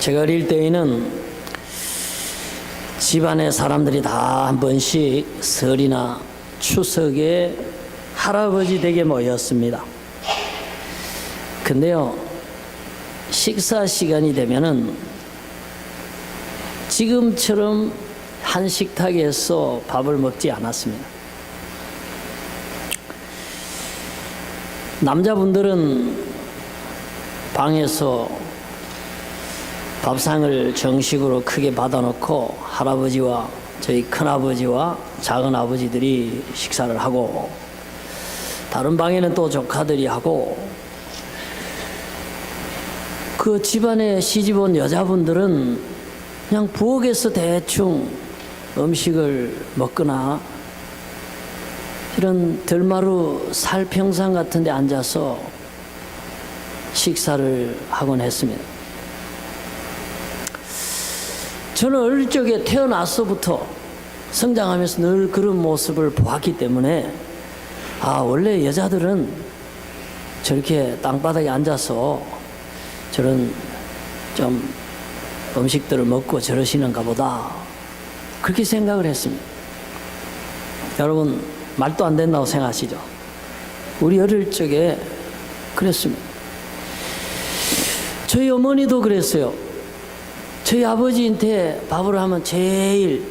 제가 어릴 때에는 집안의 사람들이 다 한 번씩 설이나 추석에 할아버지 댁에 모였습니다. 근데요, 식사 시간이 되면은 지금처럼 한 식탁에서 밥을 먹지 않았습니다. 남자분들은 방에서 밥상을 정식으로 크게 받아놓고 할아버지와 저희 큰아버지와 작은아버지들이 식사를 하고, 다른 방에는 또 조카들이 하고, 그 집안에 시집온 여자분들은 그냥 부엌에서 대충 음식을 먹거나 이런 들마루 살평상 같은 데 앉아서 식사를 하곤 했습니다. 저는 어릴 적에 태어나서부터 성장하면서 늘 그런 모습을 보았기 때문에, 원래 여자들은 저렇게 땅바닥에 앉아서 저런 좀 음식들을 먹고 저러시는가 보다, 그렇게 생각을 했습니다. 여러분, 말도 안 된다고 생각하시죠? 우리 어릴 적에 그랬습니다. 저희 어머니도 그랬어요. 저희 아버지한테 밥을 하면 제일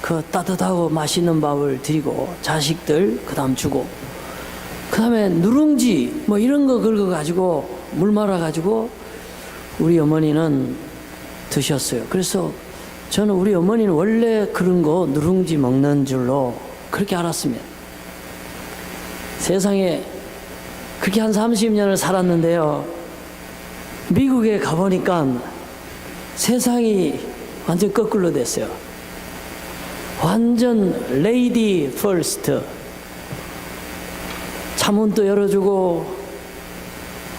그 따뜻하고 맛있는 밥을 드리고, 자식들 그 다음 주고, 그 다음에 누룽지 뭐 이런 거 긁어가지고 물 말아가지고 우리 어머니는 드셨어요. 그래서 저는 우리 어머니는 원래 그런 거 누룽지 먹는 줄로 그렇게 알았습니다. 세상에 그렇게 한 30년을 살았는데요, 미국에 가보니까 세상이 완전 거꾸로 됐어요. 완전 레이디 퍼스트, 차문도 열어주고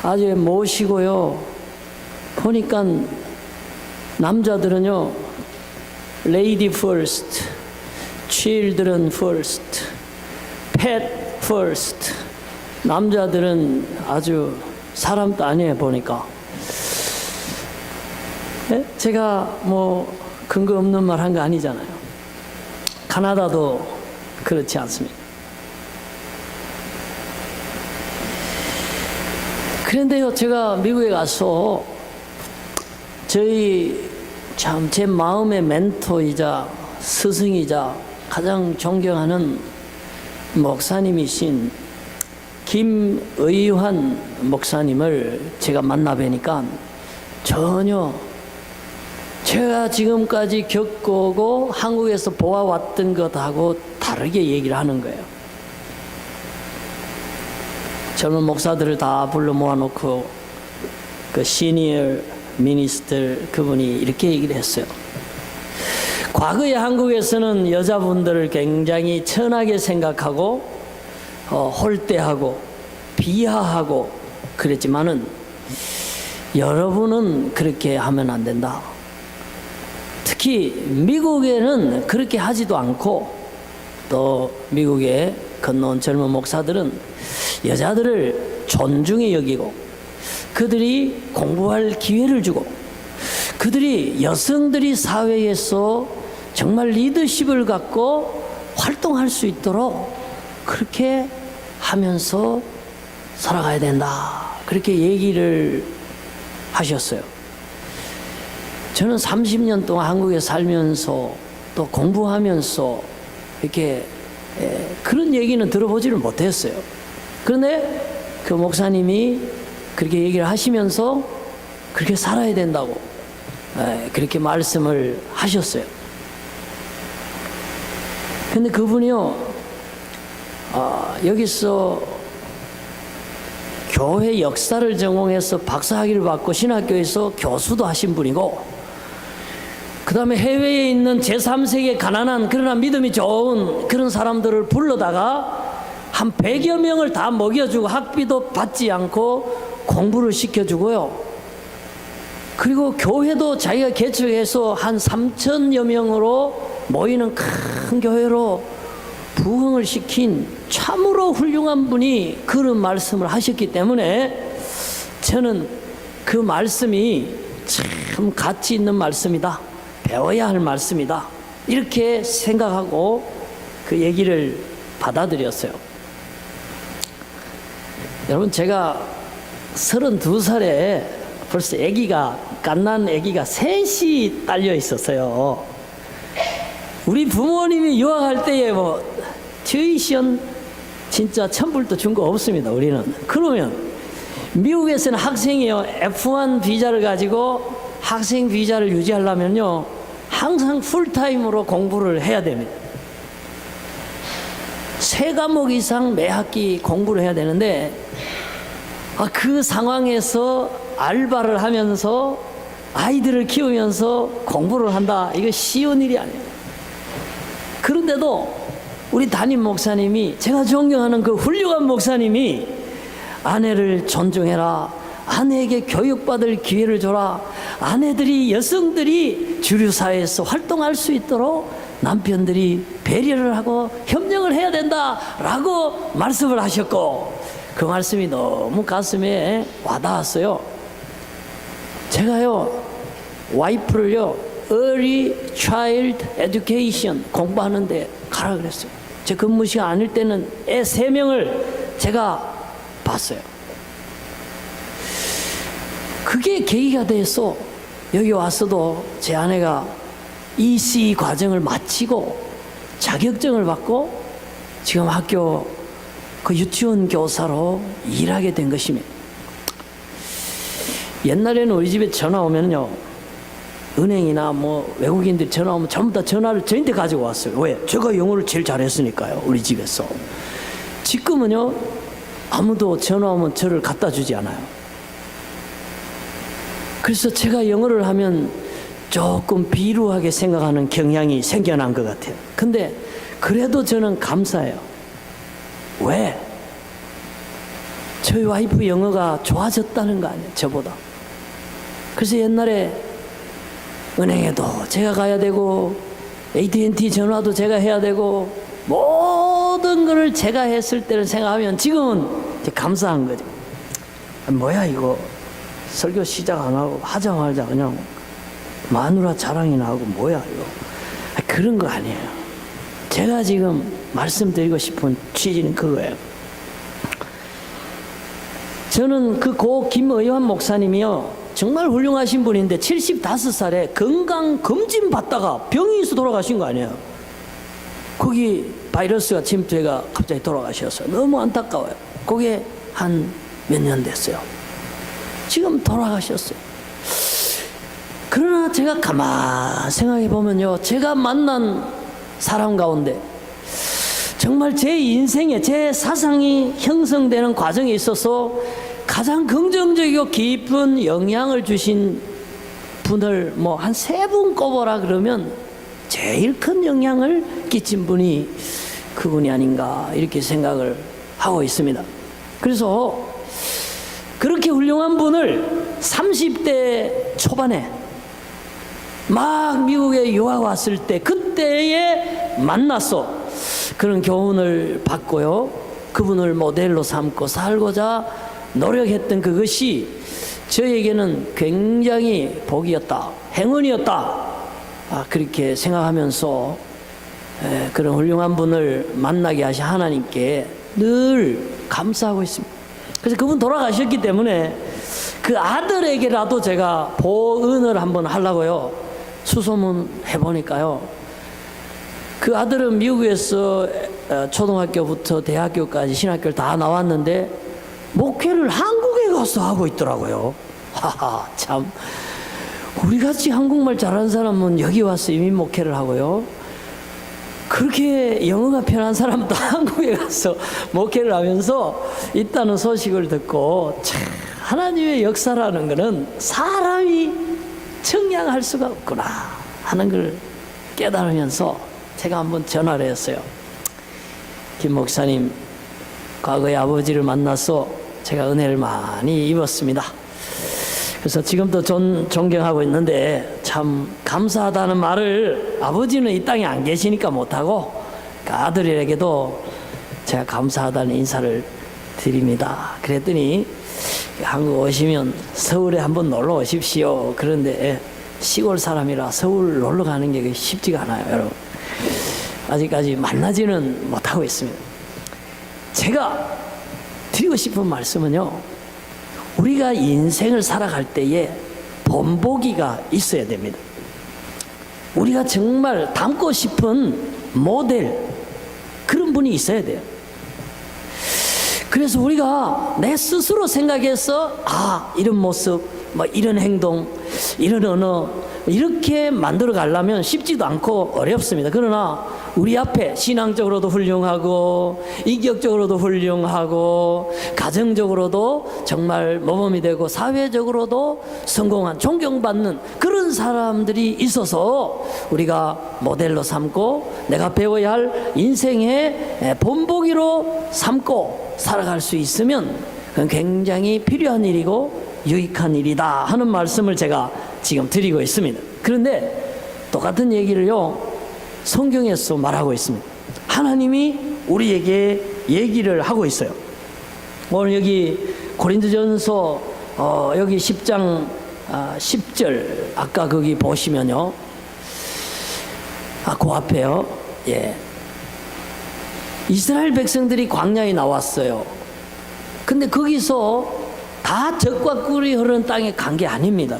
아주 모시고요. 보니까 남자들은요 레이디 퍼스트, children first, pet first. 남자들은 아주 사람도 아니에요. 보니까 제가 뭐 근거 없는 말 한 거 아니잖아요. 카나다도 그렇지 않습니다. 그런데요, 제가 미국에 가서 저희 참 제 마음의 멘토이자 스승이자 가장 존경하는 목사님이신 김의환 목사님을 제가 만나 뵈니까 전혀 제가 지금까지 겪어오고 한국에서 보아왔던 것하고 다르게 얘기를 하는 거예요. 젊은 목사들을 다 불러 모아놓고 그 시니어 미니스터 그분이 이렇게 얘기를 했어요. 과거에 한국에서는 여자분들을 굉장히 천하게 생각하고 홀대하고 비하하고 그랬지만은 여러분은 그렇게 하면 안 된다. 특히 미국에는 그렇게 하지도 않고, 또 미국에 건너온 젊은 목사들은 여자들을 존중히 여기고, 그들이 공부할 기회를 주고, 그들이 여성들이 사회에서 정말 리더십을 갖고 활동할 수 있도록 그렇게 하면서 살아가야 된다, 그렇게 얘기를 하셨어요. 저는 30년 동안 한국에 살면서 또 공부하면서 이렇게 그런 얘기는 들어보지를 못했어요. 그런데 그 목사님이 그렇게 얘기를 하시면서 그렇게 살아야 된다고 그렇게 말씀을 하셨어요. 근데 그분이요, 여기서 교회 역사를 전공해서 박사학위를 받고 신학교에서 교수도 하신 분이고, 그 다음에 해외에 있는 제3세계 가난한 그러나 믿음이 좋은 그런 사람들을 불러다가 한 100여 명을 다 먹여주고 학비도 받지 않고 공부를 시켜주고요. 그리고 교회도 자기가 개척해서 한 3,000여 명으로 모이는 큰 교회로 부흥을 시킨 참으로 훌륭한 분이 그런 말씀을 하셨기 때문에 저는 그 말씀이 참 가치 있는 말씀이다. 배워야 할 말씀이다. 이렇게 생각하고 그 얘기를 받아들였어요. 여러분, 제가 32살에 벌써 갓난 아기가 셋이 딸려 있었어요. 우리 부모님이 유학할 때에 뭐 튜이션 진짜 천불도 준 거 없습니다. 우리는. 그러면 미국에서는 학생이요, F1 비자를 가지고 학생 비자를 유지하려면요 항상 풀타임으로 공부를 해야 됩니다. 3과목 이상 매 학기 공부를 해야 되는데, 그 상황에서 알바를 하면서 아이들을 키우면서 공부를 한다, 이거 쉬운 일이 아니에요. 그런데도 우리 담임 목사님이, 제가 존경하는 그 훌륭한 목사님이, 아내를 존중해라, 아내에게 교육받을 기회를 줘라, 아내들이, 여성들이 주류사회에서 활동할 수 있도록 남편들이 배려를 하고 협력을 해야 된다라고 말씀을 하셨고, 그 말씀이 너무 가슴에 와닿았어요. 제가요, 와이프를요, Early Child Education 공부하는데 가라 그랬어요. 제 근무 시간 아닐 때는 애 3명을 제가 봤어요. 그게 계기가 돼서 여기 와서도 제 아내가 EC 과정을 마치고 자격증을 받고 지금 학교 그 유치원 교사로 일하게 된 것입니다. 옛날에는 우리 집에 전화 오면요, 은행이나 뭐 외국인들이 전화 오면 전부 다 전화를 저한테 가지고 왔어요. 왜? 제가 영어를 제일 잘했으니까요, 우리 집에서. 지금은요, 아무도 전화 오면 저를 갖다 주지 않아요. 그래서 제가 영어를 하면 조금 비루하게 생각하는 경향이 생겨난 것 같아요. 근데 그래도 저는 감사해요. 왜? 저희 와이프 영어가 좋아졌다는 거 아니에요, 저보다. 그래서 옛날에 은행에도 제가 가야 되고 AT&T 전화도 제가 해야 되고 모든 것을 제가 했을 때를 생각하면 지금은 이제 감사한 거죠. 뭐야 이거, 설교 시작 안 하고 하자마자 그냥 마누라 자랑이나 하고 뭐야 이거, 그런 거 아니에요. 제가 지금 말씀드리고 싶은 취지는 그거예요. 저는 그 고 김의환 목사님이요, 정말 훌륭하신 분인데 75살에 건강검진 받다가 병이 있어 돌아가신 거 아니에요. 거기 바이러스가 침투해가 갑자기 돌아가셔서 너무 안타까워요. 그게 한 몇 년 됐어요. 지금 돌아가셨어요. 그러나 제가 가만 생각해 보면요, 제가 만난 사람 가운데 정말 제 인생에, 제 사상이 형성되는 과정에 있어서 가장 긍정적이고 깊은 영향을 주신 분을 뭐 한 3분 꼽아라 그러면 제일 큰 영향을 끼친 분이 그분이 아닌가, 이렇게 생각을 하고 있습니다. 그래서 그렇게 훌륭한 분을 30대 초반에 막 미국에 유학 왔을 때 그때에 만나서 그런 교훈을 받고요, 그분을 모델로 삼고 살고자 노력했던 그것이 저에게는 굉장히 복이었다, 행운이었다, 그렇게 생각하면서 그런 훌륭한 분을 만나게 하신 하나님께 늘 감사하고 있습니다. 그래서 그분 돌아가셨기 때문에 그 아들에게라도 제가 보은을 한번 하려고요, 수소문 해보니까요, 그 아들은 미국에서 초등학교부터 대학교까지 신학교를 다 나왔는데 목회를 한국에 가서 하고 있더라고요. 하하, 참, 우리같이 한국말 잘하는 사람은 여기 와서 이민 목회를 하고요, 그렇게 영어가 편한 사람도 한국에 가서 목회를 하면서 있다는 소식을 듣고, 참, 하나님의 역사라는 것은 사람이 청량할 수가 없구나 하는 걸 깨달으면서 제가 한번 전화를 했어요. 김 목사님, 과거에 아버지를 만나서 제가 은혜를 많이 입었습니다. 그래서 지금도 존경하고 있는데 참 감사하다는 말을 아버지는 이 땅에 안 계시니까 못하고 그 아들에게도 제가 감사하다는 인사를 드립니다. 그랬더니 한국 오시면 서울에 한번 놀러 오십시오. 그런데 시골 사람이라 서울 놀러 가는 게 쉽지가 않아요, 여러분. 아직까지 만나지는 못하고 있습니다. 제가 드리고 싶은 말씀은요, 우리가 인생을 살아갈 때에 본보기가 있어야 됩니다. 우리가 정말 닮고 싶은 모델, 그런 분이 있어야 돼요. 그래서 우리가 내 스스로 생각해서 이런 모습, 뭐 이런 행동, 이런 언어 이렇게 만들어 가려면 쉽지도 않고 어렵습니다. 그러나 우리 앞에 신앙적으로도 훌륭하고 인격적으로도 훌륭하고 가정적으로도 정말 모범이 되고 사회적으로도 성공한 존경받는 그런 사람들이 있어서 우리가 모델로 삼고 내가 배워야 할 인생의 본보기로 삼고 살아갈 수 있으면 그건 굉장히 필요한 일이고 유익한 일이다 하는 말씀을 제가 지금 드리고 있습니다. 그런데 똑같은 얘기를요, 성경에서 말하고 있습니다. 하나님이 우리에게 얘기를 하고 있어요. 오늘 여기 고린도전서 여기 10장 10절 아까 거기 보시면요, 그 앞에요, 이스라엘 백성들이 광야에 나왔어요. 근데 거기서 다 젖과 꿀이 흐르는 땅에 간 게 아닙니다.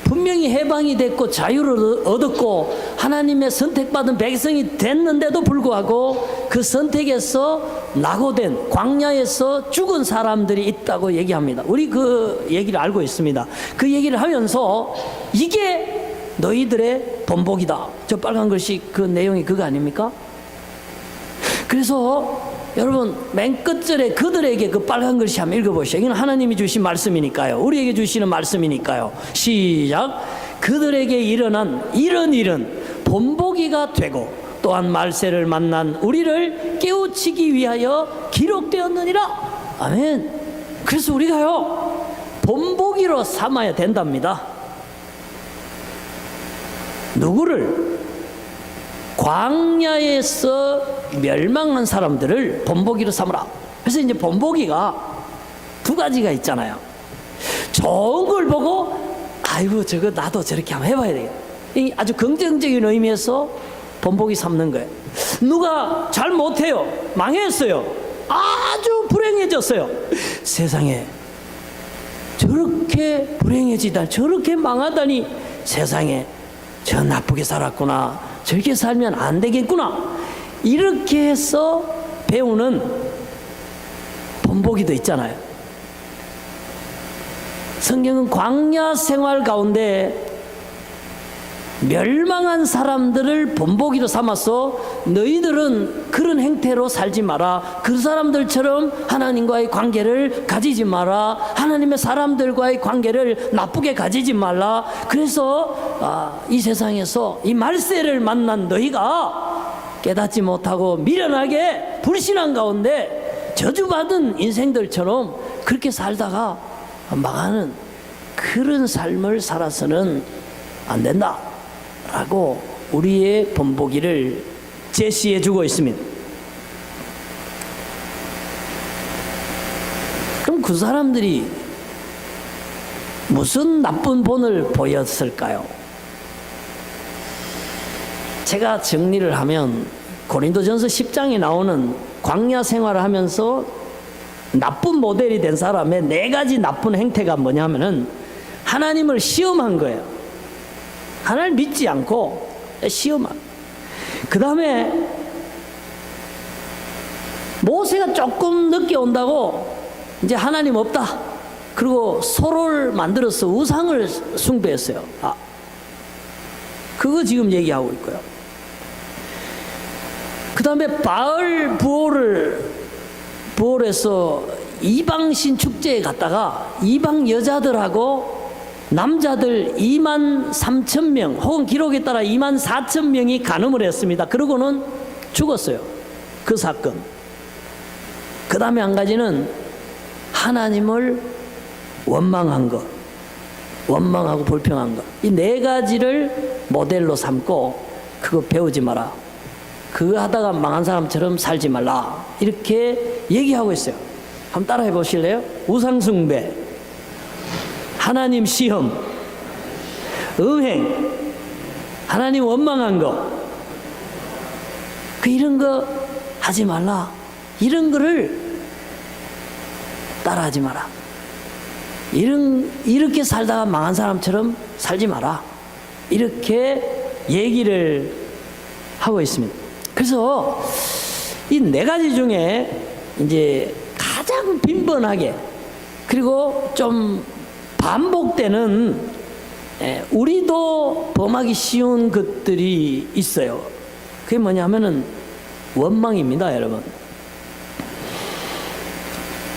분명히 해방이 됐고 자유를 얻었고 하나님의 선택받은 백성이 됐는데도 불구하고 그 선택에서 낙오된 광야에서 죽은 사람들이 있다고 얘기합니다. 우리 그 얘기를 알고 있습니다. 그 얘기를 하면서 이게 너희들의 본보기다. 저 빨간 글씨 그 내용이 그거 아닙니까? 그래서 여러분 맨 끝절에 그들에게 그 빨간 글씨 한번 읽어보시죠. 이건 하나님이 주신 말씀이니까요. 우리에게 주시는 말씀이니까요. 시작. 그들에게 일어난 이런 일은 본보기가 되고 또한 말세를 만난 우리를 깨우치기 위하여 기록되었느니라. 아멘. 그래서 우리가요 본보기로 삼아야 된답니다. 누구를? 광야에서 멸망한 사람들을 본보기로 삼으라. 그래서 이제 본보기가 두 가지가 있잖아요. 좋은 걸 보고 아이고 저거 나도 저렇게 한번 해봐야 되겠다. 이 아주 긍정적인 의미에서 본보기 삼는 거예요. 누가 잘 못해요, 망했어요, 아주 불행해졌어요. 세상에 저렇게 불행해지다니, 저렇게 망하다니, 세상에 저 나쁘게 살았구나, 저렇게 살면 안 되겠구나, 이렇게 해서 배우는 본보기도 있잖아요. 성경은 광야 생활 가운데 멸망한 사람들을 본보기로 삼아서 너희들은 그런 행태로 살지 마라, 그 사람들처럼 하나님과의 관계를 가지지 마라, 하나님의 사람들과의 관계를 나쁘게 가지지 말라. 그래서 이 세상에서 이 말세를 만난 너희가 깨닫지 못하고 미련하게 불신한 가운데 저주받은 인생들처럼 그렇게 살다가 망하는 그런 삶을 살아서는 안 된다 라고 우리의 본보기를 제시해 주고 있습니다. 그럼 그 사람들이 무슨 나쁜 본을 보였을까요? 제가 정리를 하면 고린도전서 10장에 나오는 광야 생활을 하면서 나쁜 모델이 된 사람의 4가지 나쁜 행태가 뭐냐면은 하나님을 시험한 거예요. 하나님을 믿지 않고 시험한. 그 다음에 모세가 조금 늦게 온다고 이제 하나님 없다, 그리고 소를 만들어서 우상을 숭배했어요. 그거 지금 얘기하고 있고요. 그 다음에 바알 부올에서 이방신 축제에 갔다가 이방 여자들하고 남자들 23,000명 혹은 기록에 따라 24,000명이 간음을 했습니다. 그러고는 죽었어요. 그 사건. 그 다음에 한 가지는 하나님을 원망한 것, 원망하고 불평한 것. 이 4가지를 모델로 삼고 그거 배우지 마라, 그거 하다가 망한 사람처럼 살지 말라, 이렇게 얘기하고 있어요. 한번 따라해 보실래요? 우상숭배, 하나님 시험, 음행, 하나님 원망한 거, 이런 거 하지 말라. 이런 거를 따라하지 마라. 이렇게 살다가 망한 사람처럼 살지 마라. 이렇게 얘기를 하고 있습니다. 그래서 이 네 가지 중에 이제 가장 빈번하게 그리고 좀 반복되는 우리도 범하기 쉬운 것들이 있어요. 그게 뭐냐면은 원망입니다, 여러분.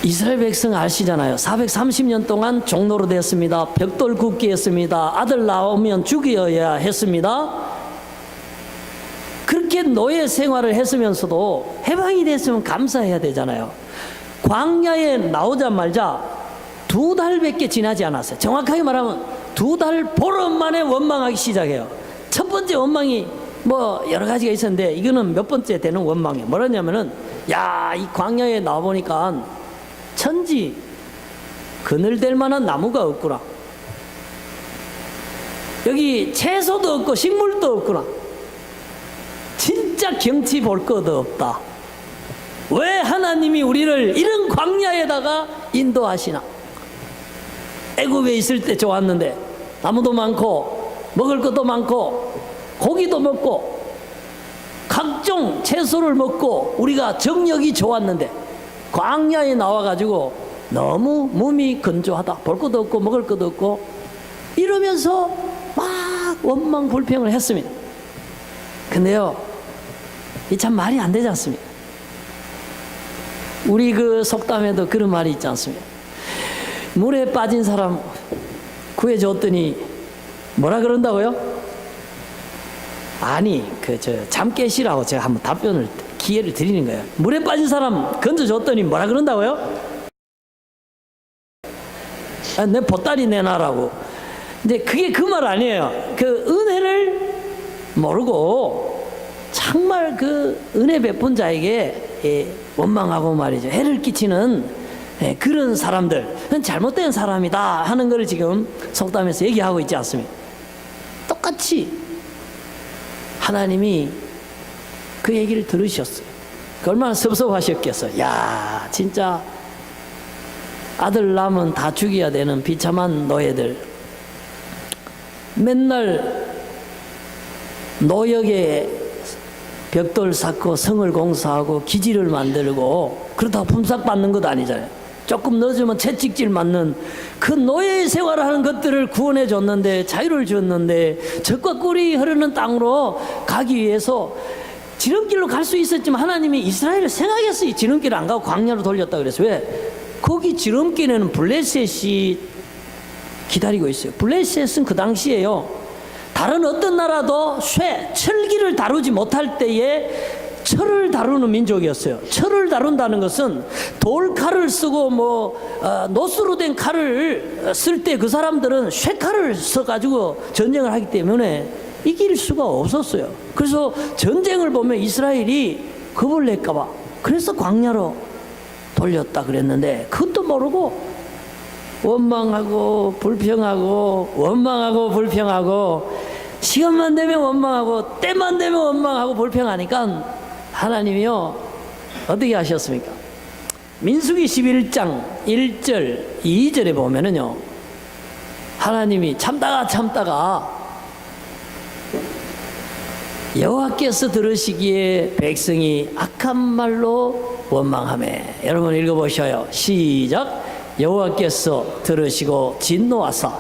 이스라엘 백성 아시잖아요. 430년 동안 종로로 됐습니다. 벽돌 굽기 했습니다. 아들 나오면 죽여야 했습니다. 그렇게 노예 생활을 했으면서도 해방이 됐으면 감사해야 되잖아요. 광야에 나오자마자 2달밖에 지나지 않았어요. 정확하게 말하면 2달 보름 만에 원망하기 시작해요. 첫 번째 원망이 뭐 여러 가지가 있었는데 이거는 몇 번째 되는 원망이에요. 뭐라냐면은 야, 이 광야에 나와보니까 천지 그늘될 만한 나무가 없구나. 여기 채소도 없고 식물도 없구나. 진짜 경치 볼 것도 없다. 왜 하나님이 우리를 이런 광야에다가 인도하시나? 애굽에 있을 때 좋았는데 나무도 많고 먹을 것도 많고 고기도 먹고 각종 채소를 먹고 우리가 정력이 좋았는데 광야에 나와가지고 너무 몸이 건조하다. 볼 것도 없고 먹을 것도 없고 이러면서 막 원망 불평을 했습니다. 근데요, 이 참 말이 안 되지 않습니까? 우리 그 속담에도 그런 말이 있지 않습니까? 물에 빠진 사람 구해줬더니 뭐라 그런다고요? 아니, 잠 깨시라고 제가 한번 답변을 기회를 드리는 거예요. 물에 빠진 사람 건져줬더니 뭐라 그런다고요? 아, 내 보따리 내놔라고. 근데 그게 그 말 아니에요. 그 은혜를 모르고 정말 그 은혜 베푼 자에게 원망하고 말이죠. 해를 끼치는 그런 사람들, 잘못된 사람이다 하는 걸 지금 속담에서 얘기하고 있지 않습니까? 똑같이 하나님이 그 얘기를 들으셨어요. 얼마나 섭섭하셨겠어요. 야, 진짜 아들 낳으면 다 죽여야 되는 비참한 노예들, 맨날 노역에 벽돌 쌓고 성을 공사하고 기지를 만들고 그러다가 품삯 받는 것도 아니잖아요. 조금 늦으면 채찍질 맞는 그 노예 생활을 하는 것들을 구원해 줬는데, 자유를 줬는데 젖과 꿀이 흐르는 땅으로 가기 위해서 지름길로 갈 수 있었지만 하나님이 이스라엘을 생각했어요. 지름길을 안 가고 광야로 돌렸다 그래서. 왜? 거기 지름길에는 블레셋이 기다리고 있어요. 블레셋은 그 당시에요, 다른 어떤 나라도 철기를 다루지 못할 때에 철을 다루는 민족이었어요. 철을 다룬다는 것은 돌칼을 쓰고 노수로 된 칼을 쓸 때 그 사람들은 쇠칼을 써가지고 전쟁을 하기 때문에 이길 수가 없었어요. 그래서 전쟁을 보면 이스라엘이 겁을 낼까봐 그래서 광야로 돌렸다 그랬는데, 그것도 모르고 원망하고 불평하고 원망하고 불평하고 시간만 되면 원망하고 때만 되면 원망하고 불평하니까 하나님이요 어떻게 하셨습니까? 민수기 11장 1절 2절에 보면은요, 하나님이 참다가 여호와께서 들으시기에 백성이 악한 말로 원망하매. 여러분 읽어보셔요. 시작. 여호와께서 들으시고 진노하사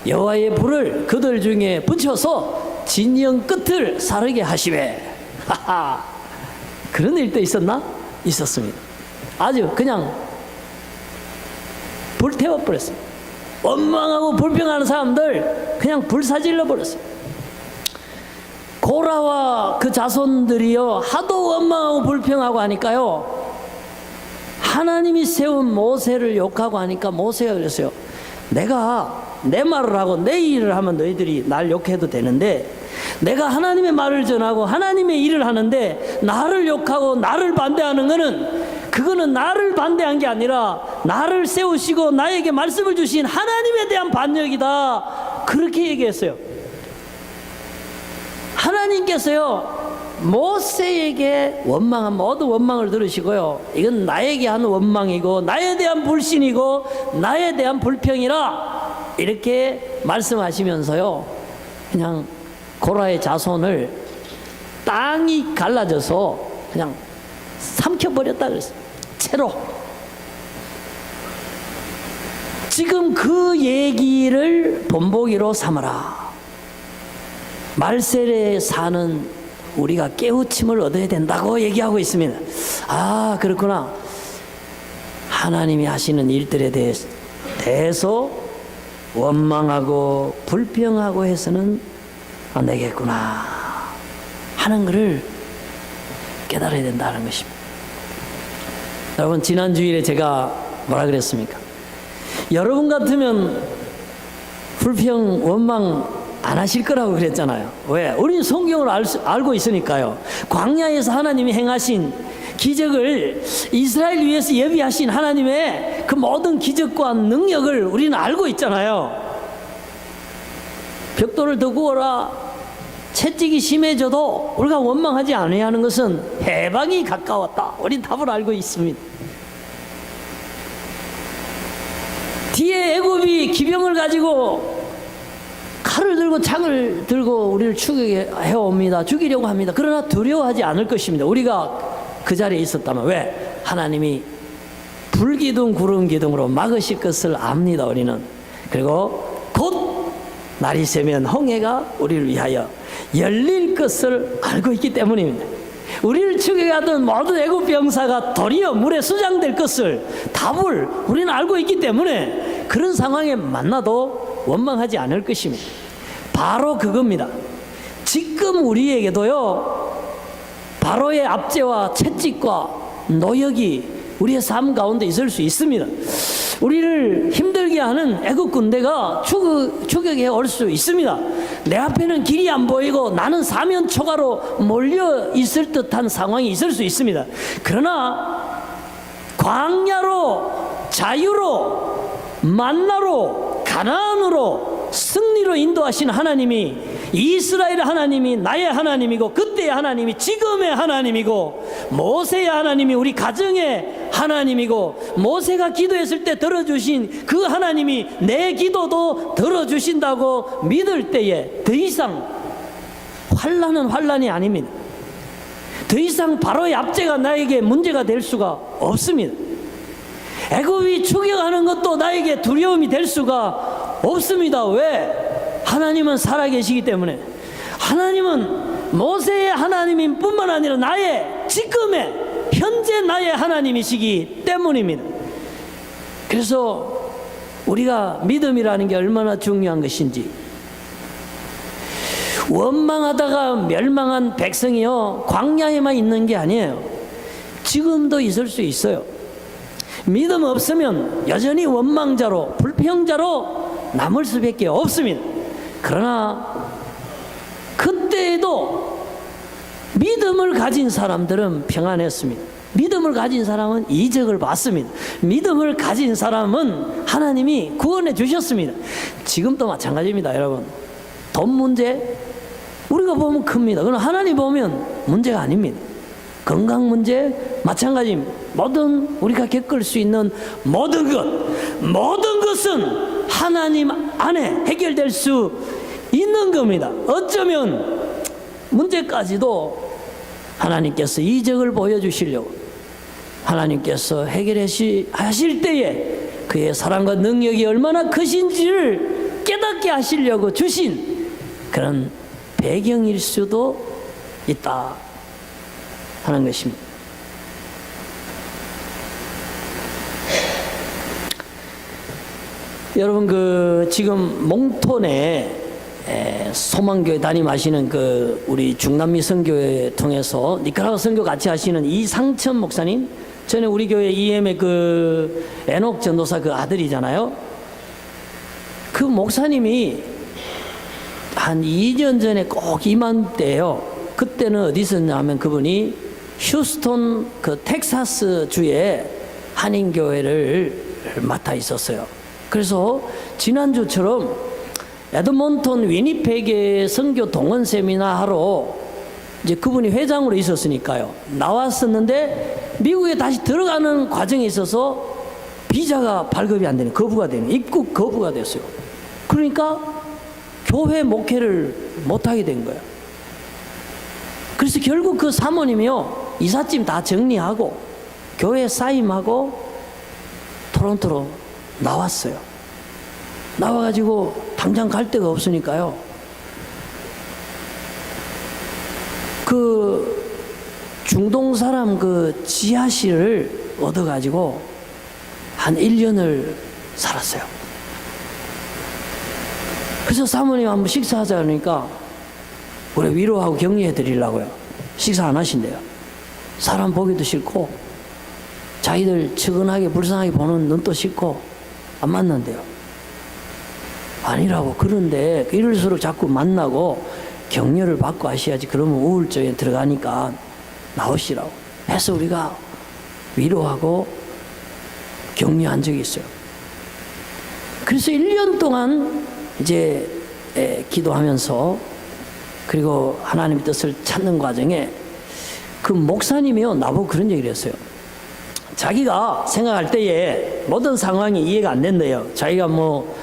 여호와의 불을 그들 중에 붙여서 진영 끝을 사르게 하시매. 하하, 그런 일도 있었나? 있었습니다. 아주 그냥 불태워버렸어요. 원망하고 불평하는 사람들 그냥 불사질러 버렸어요. 고라와 그 자손들이요 하도 원망하고 불평하고 하니까요, 하나님이 세운 모세를 욕하고 하니까 모세가 그랬어요. 내가 내 말을 하고 내 일을 하면 너희들이 날 욕해도 되는데, 내가 하나님의 말을 전하고 하나님의 일을 하는데 나를 욕하고 나를 반대하는 것은 그거는 나를 반대한 게 아니라 나를 세우시고 나에게 말씀을 주신 하나님에 대한 반역이다. 그렇게 얘기했어요. 하나님께서요, 모세에게 원망한 모든 원망을 들으시고요, 이건 나에게 한 원망이고 나에 대한 불신이고 나에 대한 불평이라 이렇게 말씀하시면서요, 그냥 고라의 자손을 땅이 갈라져서 그냥 삼켜버렸다 그랬어요. 채로. 지금 그 얘기를 본보기로 삼아라. 말세에 사는 우리가 깨우침을 얻어야 된다고 얘기하고 있습니다. 아, 그렇구나. 하나님이 하시는 일들에 대해서 원망하고 불평하고 해서는 안 되겠구나 하는 것을 깨달아야 된다는 것입니다. 여러분, 지난 주일에 제가 뭐라 그랬습니까? 여러분 같으면 불평, 원망 안 하실 거라고 그랬잖아요. 왜? 우리는 성경을 알고 있으니까요. 광야에서 하나님이 행하신 기적을, 이스라엘 위해서 예비하신 하나님의 그 모든 기적과 능력을 우리는 알고 있잖아요. 벽돌을 더 구워라, 채찍이 심해져도 우리가 원망하지 않아야 하는 것은 해방이 가까웠다. 우린 답을 알고 있습니다. 뒤에 애굽이 기병을 가지고 칼을 들고 창을 들고 우리를 추격해 옵니다. 죽이려고 합니다. 그러나 두려워하지 않을 것입니다. 우리가 그 자리에 있었다면. 왜? 하나님이 불기둥 구름기둥으로 막으실 것을 압니다. 우리는. 그리고 곧 날이 새면 홍해가 우리를 위하여 열릴 것을 알고 있기 때문입니다. 우리를 추격하던 모든 애굽 병사가 도리어 물에 수장될 것을, 답을 우리는 알고 있기 때문에 그런 상황에 만나도 원망하지 않을 것입니다. 바로 그겁니다. 지금 우리에게도요, 바로의 압제와 채찍과 노역이 우리의 삶 가운데 있을 수 있습니다. 우리를 힘들게 하는 애국 군대가 추격해 올 수 있습니다. 내 앞에는 길이 안 보이고 나는 사면 초가로 몰려 있을 듯한 상황이 있을 수 있습니다. 그러나 광야로, 자유로, 만나로, 가나안으로, 승리로 인도하신 하나님이, 이스라엘 하나님이 나의 하나님이고 그때의 하나님이 지금의 하나님이고, 모세의 하나님이 우리 가정의 하나님이고, 모세가 기도했을 때 들어주신 그 하나님이 내 기도도 들어주신다고 믿을 때에 더 이상 환난은 환난이 아닙니다. 더 이상 바로의 압제가 나에게 문제가 될 수가 없습니다. 애굽이 추격하는 것도 나에게 두려움이 될 수가 없습니다. 왜? 하나님은 살아계시기 때문에. 하나님은 모세의 하나님인 뿐만 아니라 나의, 지금의, 현재 나의 하나님이시기 때문입니다. 그래서 우리가 믿음이라는 게 얼마나 중요한 것인지, 원망하다가 멸망한 백성이요, 광야에만 있는 게 아니에요. 지금도 있을 수 있어요. 믿음 없으면 여전히 원망자로, 불평자로 남을 수밖에 없습니다. 그러나 그때에도 믿음을 가진 사람들은 평안했습니다. 믿음을 가진 사람은 이적을 봤습니다. 믿음을 가진 사람은 하나님이 구원해 주셨습니다. 지금도 마찬가지입니다. 여러분, 돈 문제 우리가 보면 큽니다. 그러나 하나님 보면 문제가 아닙니다. 건강 문제 마찬가지입니다. 모든 우리가 겪을 수 있는 모든 것은 하나님 안에 해결될 수 있는 겁니다. 어쩌면 문제까지도 하나님께서 이적을 보여주시려고, 하나님께서 해결하실 때에 그의 사랑과 능력이 얼마나 크신지를 깨닫게 하시려고 주신 그런 배경일 수도 있다 하는 것입니다. 여러분, 지금 몽톤에 소망교회 담임하시는 우리 중남미 선교회 통해서 니카라과 선교 같이 하시는 이상천 목사님, 전에 우리 교회 EM의 에녹 전도사 아들이잖아요. 그 목사님이 한 2년 전에 꼭 이맘때요. 그때는 어디 있었냐면 그분이 휴스턴 그 텍사스 주에 한인교회를 맡아 있었어요. 그래서 지난주처럼 에드몬턴 위니펙의 선교 동원 세미나 하러 이제 그분이 회장으로 있었으니까요. 나왔었는데 미국에 다시 들어가는 과정에 있어서 비자가 발급이 안 되는, 거부가 되는, 입국 거부가 됐어요. 그러니까 교회 목회를 못하게 된 거예요. 그래서 결국 그 사모님이요, 이삿짐 다 정리하고 교회 사임하고 토론토로 나왔어요. 나와가지고 당장 갈 데가 없으니까요, 그 중동 사람 그 지하실을 얻어가지고 한 1년을 살았어요. 그래서 사모님 한번 식사하자 그러니까 우리 위로하고 격려해 드리려고요. 식사 안 하신대요. 사람 보기도 싫고 자기들 측은하게 불쌍하게 보는 눈도 싫고 안 만난대요. 아니라고. 그런데 이럴수록 자꾸 만나고 격려를 받고 하셔야지. 그러면 우울증에 들어가니까 나오시라고 해서 우리가 위로하고 격려한 적이 있어요. 그래서 1년 동안 이제 기도하면서 그리고 하나님의 뜻을 찾는 과정에 그 목사님이요, 나보고 그런 얘기를 했어요. 자기가 생각할 때에 모든 상황이 이해가 안 된대요. 자기가 뭐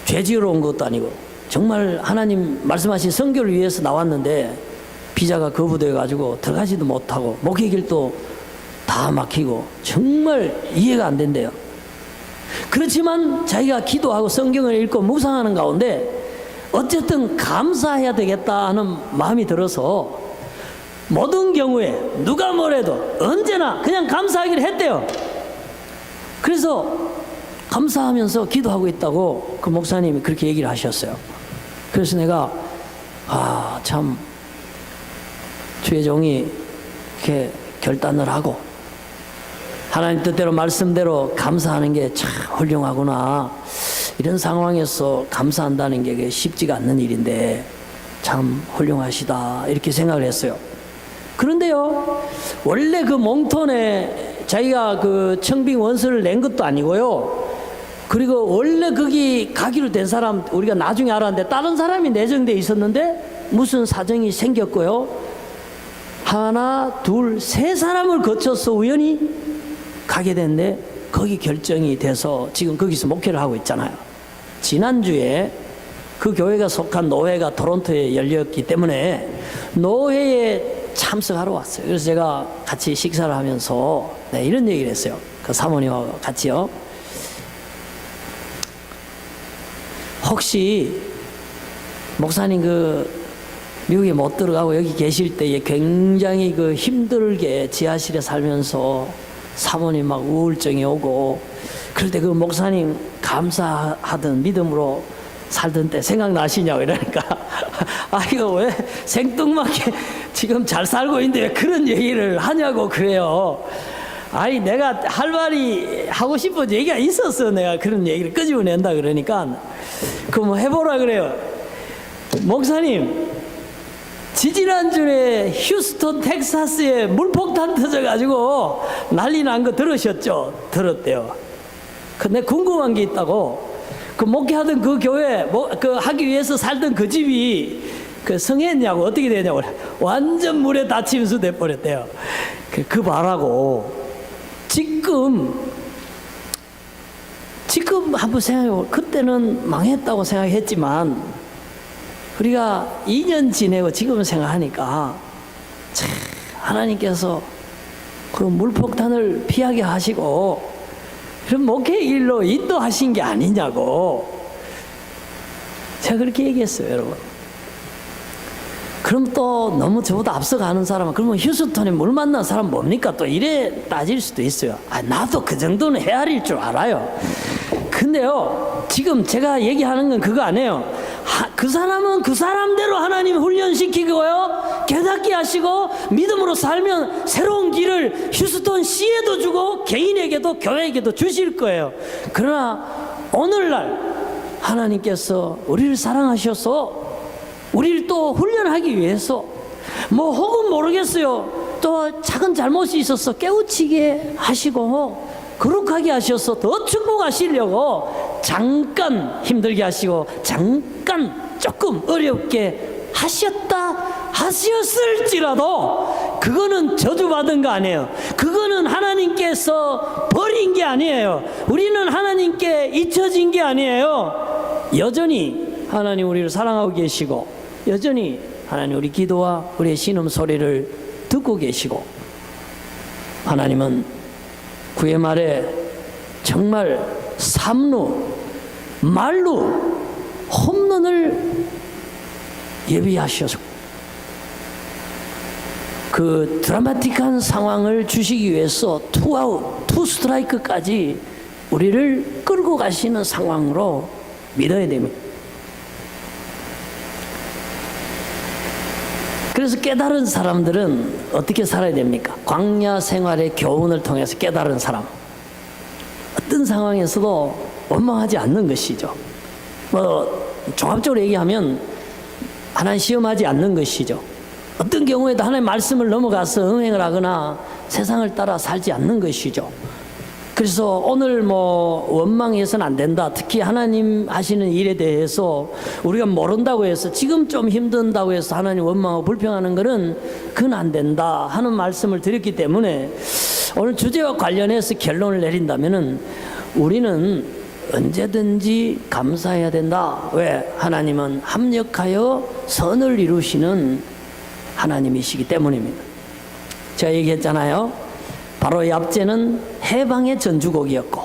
죄지으러 온 것도 아니고 정말 하나님 말씀하신 선교를 위해서 나왔는데 비자가 거부되어 가지고 들어가지도 못하고 목회 길도 다 막히고 정말 이해가 안 된대요. 그렇지만 자기가 기도하고 성경을 읽고 묵상하는 가운데 어쨌든 감사해야 되겠다 하는 마음이 들어서 모든 경우에 누가 뭐래도 언제나 그냥 감사하기를 했대요. 그래서 감사하면서 기도하고 있다고 그 목사님이 그렇게 얘기를 하셨어요. 그래서 내가 참 주의 종이 이렇게 결단을 하고 하나님 뜻대로 말씀대로 감사하는 게 참 훌륭하구나. 이런 상황에서 감사한다는 게 쉽지가 않는 일인데 참 훌륭하시다 이렇게 생각을 했어요. 그런데요, 원래 그 몽톤에 자기가 그 청빙 원서를 낸 것도 아니고요, 그리고 원래 거기 가기로 된 사람 우리가 나중에 알았는데 다른 사람이 내정돼 있었는데 무슨 사정이 생겼고요, 하나 둘 세 사람을 거쳐서 우연히 가게 됐는데 거기 결정이 돼서 지금 거기서 목회를 하고 있잖아요. 지난주에 그 교회가 속한 노회가 토론토에 열렸기 때문에 노회에 참석하러 왔어요. 그래서 제가 같이 식사를 하면서 이런 얘기를 했어요. 그 사모님하고 같이요. 혹시 목사님 그 미국에 못 들어가고 여기 계실 때에 굉장히 그 힘들게 지하실에 살면서 사모님 막 우울증이 오고 그럴 때 그 목사님 감사하던 믿음으로 살던 때 생각나시냐고 이러니까 이거 왜 생뚱맞게 지금 잘 살고 있는데 왜 그런 얘기를 하냐고 그래요. 아니 내가 할 말이 하고 싶은 얘기가 있었어. 내가 그런 얘기를 끄집어낸다 그러니까 그거 뭐 해보라 그래요. 목사님 지지난주에 휴스턴 텍사스에 물폭탄 터져가지고 난리 난 거 들으셨죠? 들었대요. 근데 궁금한 게 있다고. 그 목회하던 그 교회 그 하기 위해서 살던 그 집이 그 성했냐고 어떻게 되냐고 완전 물에 다 침수 돼버렸대요. 그 말하고 지금 한번 생각해보면 그때는 망했다고 생각했지만 우리가 2년 지내고 지금 생각하니까 참 하나님께서 그런 물폭탄을 피하게 하시고 그런 목회의 길로 인도하신 게 아니냐고 제가 그렇게 얘기했어요. 여러분, 그럼 또 너무 저보다 앞서가는 사람은 그러면 휴스턴에 물 만난 사람 뭡니까? 또 이래 따질 수도 있어요. 나도 그 정도는 헤아릴 줄 알아요. 근데요, 지금 제가 얘기하는 건 그거 아니에요. 그 사람은 그 사람대로 하나님 훈련시키고요, 깨닫게 하시고 믿음으로 살면 새로운 길을 휴스턴 시에도 주고 개인에게도 교회에게도 주실 거예요. 그러나 오늘날 하나님께서 우리를 사랑하셔서 우리를 또 훈련하기 위해서 뭐 혹은 모르겠어요, 또 작은 잘못이 있어서 깨우치게 하시고 거룩하게 하셔서 더 축복하시려고 잠깐 힘들게 하시고 잠깐 조금 어렵게 하셨을지라도 그거는 저주받은 거 아니에요. 그거는 하나님께서 버린 게 아니에요. 우리는 하나님께 잊혀진 게 아니에요. 여전히 하나님 우리를 사랑하고 계시고 여전히 하나님 우리 기도와 우리의 신음소리를 듣고 계시고 하나님은 구의 말에 정말 삼루 말루 홈런을 예비하셔서 그 드라마틱한 상황을 주시기 위해서 투아웃, 투 스트라이크까지 우리를 끌고 가시는 상황으로 믿어야 됩니다. 그래서 깨달은 사람들은 어떻게 살아야 됩니까? 광야 생활의 교훈을 통해서 깨달은 사람, 어떤 상황에서도 원망하지 않는 것이죠. 종합적으로 얘기하면 하나님 시험하지 않는 것이죠. 어떤 경우에도 하나님의 말씀을 넘어가서 응행을 하거나 세상을 따라 살지 않는 것이죠. 그래서 오늘 원망해서는 안 된다. 특히 하나님 하시는 일에 대해서 우리가 모른다고 해서 지금 좀 힘든다고 해서 하나님 원망하고 불평하는 것은 그건 안 된다 하는 말씀을 드렸기 때문에 오늘 주제와 관련해서 결론을 내린다면은 우리는 언제든지 감사해야 된다. 왜? 하나님은 합력하여 선을 이루시는 하나님이시기 때문입니다. 제가 얘기했잖아요. 바로 얍제는 해방의 전주곡이었고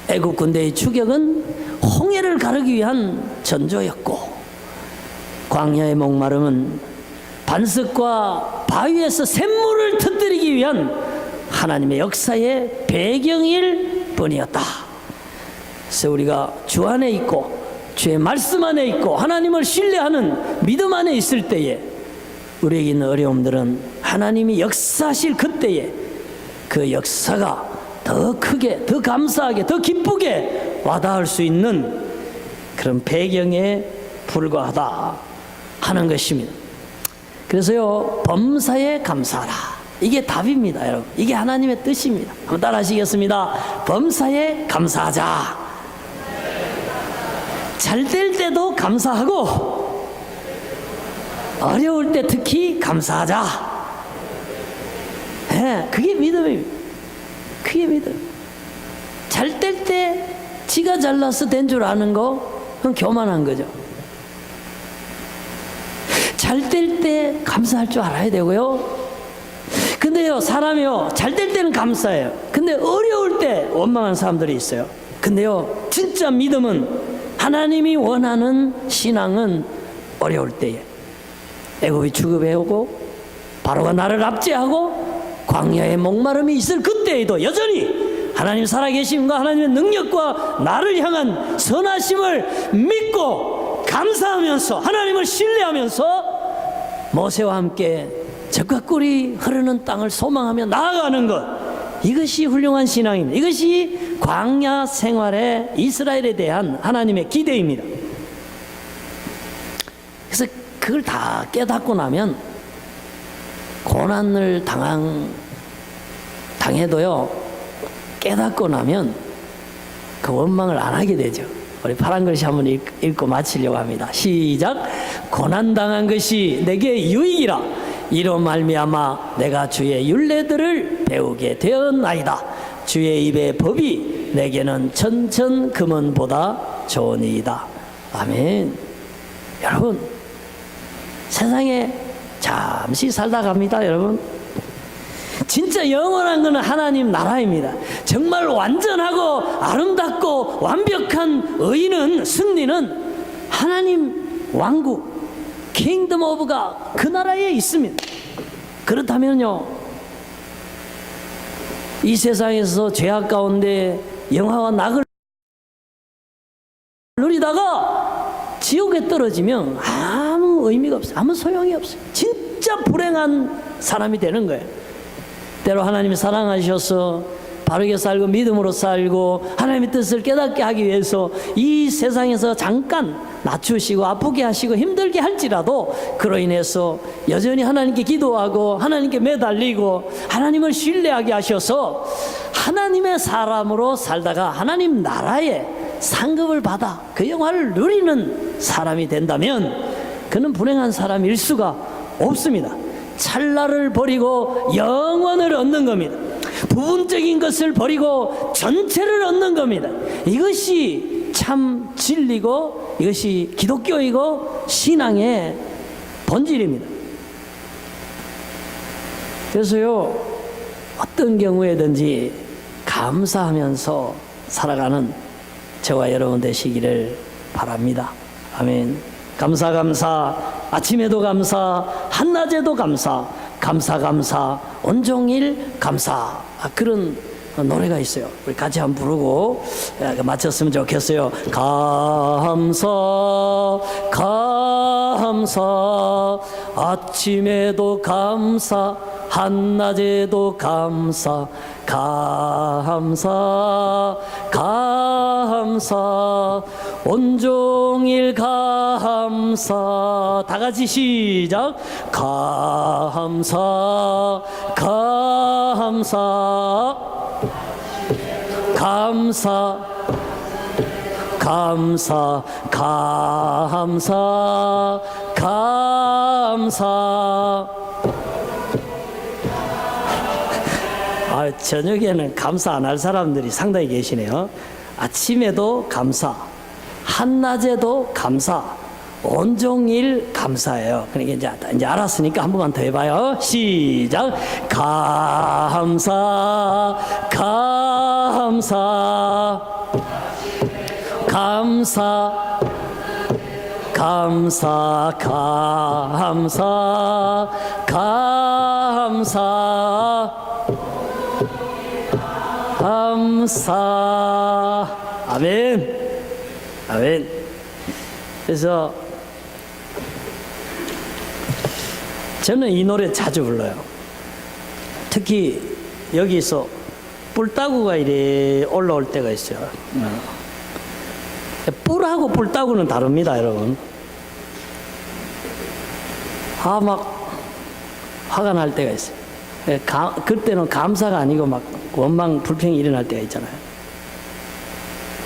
애국 군대의 추격은 홍해를 가르기 위한 전조였고 광야의 목마름은 반석과 바위에서 샘물을 터뜨리기 위한 하나님의 역사의 배경일 뿐이었다. 그래서 우리가 주 안에 있고 주의 말씀 안에 있고 하나님을 신뢰하는 믿음 안에 있을 때에 우리에게 있는 어려움들은 하나님이 역사하실 그때에 그 역사가 더 크게, 더 감사하게, 더 기쁘게 와닿을 수 있는 그런 배경에 불과하다 하는 것입니다. 그래서요, 범사에 감사하라. 이게 답입니다, 여러분. 이게 하나님의 뜻입니다. 한번 따라 하시겠습니다. 범사에 감사하자. 잘 될 때도 감사하고 어려울 때 특히 감사하자. 네, 그게 믿음입니다. 그게 믿음. 잘 될 때 지가 잘나서 된 줄 아는 거 그건 교만한 거죠. 잘 될 때 감사할 줄 알아야 되고요. 근데요, 사람이요, 잘 될 때는 감사해요. 근데 어려울 때 원망하는 사람들이 있어요. 근데요, 진짜 믿음은 하나님이 원하는 신앙은 어려울 때에 애굽이 추급해오고 바로가 나를 압제하고 광야의 목마름이 있을 그때에도 여전히 하나님 살아계심과 하나님의 능력과 나를 향한 선하심을 믿고 감사하면서 하나님을 신뢰하면서 모세와 함께 젖과 꿀이 흐르는 땅을 소망하며 나아가는 것, 이것이 훌륭한 신앙입니다. 이것이 광야 생활의 이스라엘에 대한 하나님의 기대입니다. 그래서 그걸 다 깨닫고 나면 고난을 당해도요, 깨닫고 나면 그 원망을 안 하게 되죠. 우리 파란 글씨 한번 읽고 마치려고 합니다. 시작. 고난당한 것이 내게 유익이라. 이로 말미암아 내가 주의 율례들을 배우게 되었나이다. 주의 입의 법이 내게는 천천 금은보다 좋으니이다. 아멘. 여러분, 세상에 잠시 살다 갑니다, 여러분. 진짜 영원한 것은 하나님 나라입니다. 정말 완전하고 아름답고 완벽한 의는, 승리는 하나님 왕국, 킹덤 오브 갓, 그 나라에 있습니다. 그렇다면요, 이 세상에서 죄악 가운데 영화와 낙을 누리다가 지옥에 떨어지면 아무 의미가 없어요. 아무 소용이 없어요. 진짜 불행한 사람이 되는 거예요. 때로 하나님이 사랑하셔서 바르게 살고 믿음으로 살고 하나님의 뜻을 깨닫게 하기 위해서 이 세상에서 잠깐 낮추시고 아프게 하시고 힘들게 할지라도 그로 인해서 여전히 하나님께 기도하고 하나님께 매달리고 하나님을 신뢰하게 하셔서 하나님의 사람으로 살다가 하나님 나라의 상급을 받아 그 영화를 누리는 사람이 된다면 그는 불행한 사람일 수가 없습니다. 찰나를 버리고 영원을 얻는 겁니다. 부분적인 것을 버리고 전체를 얻는 겁니다. 이것이 참 진리고 이것이 기독교이고 신앙의 본질입니다. 그래서요, 어떤 경우에든지 감사하면서 살아가는 저와 여러분 되시기를 바랍니다. 아멘. 감사 감사, 아침에도 감사, 한낮에도 감사, 감사 온종일 감사. 그런 노래가 있어요. 우리 같이 한번 부르고 마쳤으면 좋겠어요. 감사 아침에도 감사, 한낮에도 감사 온종일 감사. 다 같이 시작. 감사 저녁에는 감사 안 할 사람들이 상당히 계시네요. 아침에도 감사, 한낮에도 감사, 온종일 감사예요. 그러니까 이제 알았으니까 한 번만 더 해봐요. 시작. 감사 아멘. 그래서 저는 이 노래 자주 불러요. 특히 여기서 뿔따구가 이래 올라올 때가 있어요. 뿔하고 뿔따구는 다릅니다, 여러분. 막 화가 날 때가 있어요. 그때는 감사가 아니고 막 원망 불평이 일어날 때가 있잖아요.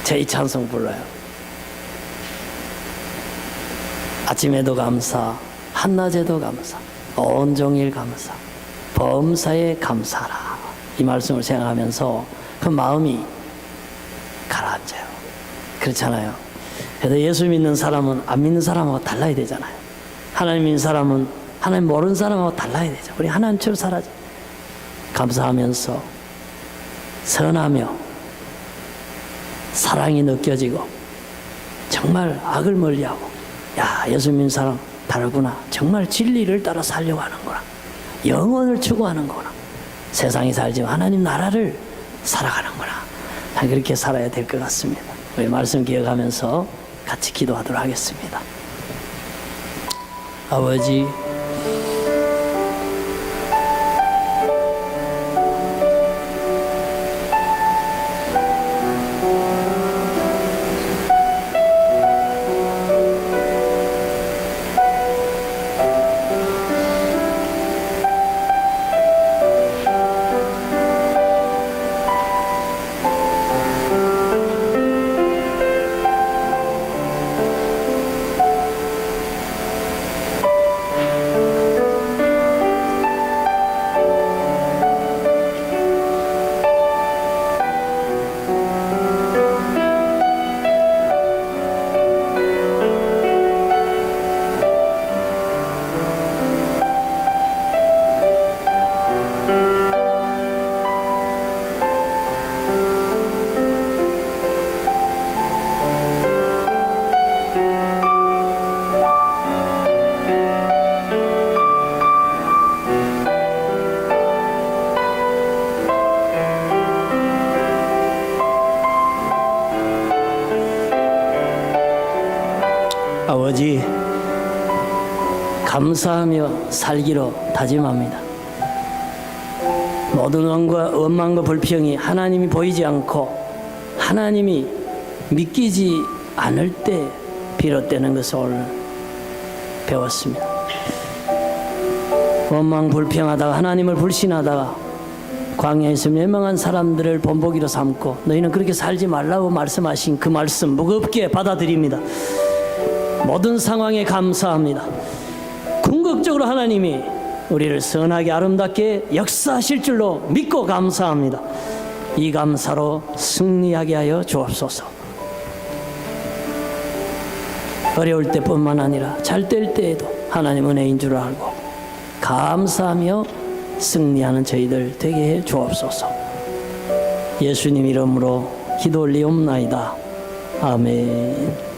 제 찬송 불러요. 아침에도 감사, 한낮에도 감사, 온종일 감사, 범사에 감사라. 이 말씀을 생각하면서 그 마음이 가라앉아요. 그렇잖아요. 그래도 예수 믿는 사람은 안 믿는 사람하고 달라야 되잖아요. 하나님 믿는 사람은 하나님 모르는 사람하고 달라야 되죠. 우리 하나님처럼 살아야죠. 감사하면서 선하며 사랑이 느껴지고 정말 악을 멀리하고, 야, 예수 믿는 사람 다르구나. 정말 진리를 따라 살려고 하는구나. 영원을 추구하는구나. 세상에 살지만 하나님 나라를 살아가는구나. 그렇게 살아야 될 것 같습니다. 우리 말씀 기억하면서 같이 기도하도록 하겠습니다. 아버지, 아버지, 감사하며 살기로 다짐합니다. 모든 원망과 불평이 하나님이 보이지 않고 하나님이 믿기지 않을 때 비롯되는 것을 오늘 배웠습니다. 원망 불평하다가 하나님을 불신하다가 광야에서 멸망한 사람들을 본보기로 삼고 너희는 그렇게 살지 말라고 말씀하신 그 말씀 무겁게 받아들입니다. 모든 상황에 감사합니다. 궁극적으로 하나님이 우리를 선하게 아름답게 역사하실 줄로 믿고 감사합니다. 이 감사로 승리하게 하여 주옵소서. 어려울 때뿐만 아니라 잘 될 때에도 하나님 은혜인 줄 알고 감사하며 승리하는 저희들 되게 해 주옵소서. 예수님 이름으로 기도 올리옵나이다. 아멘.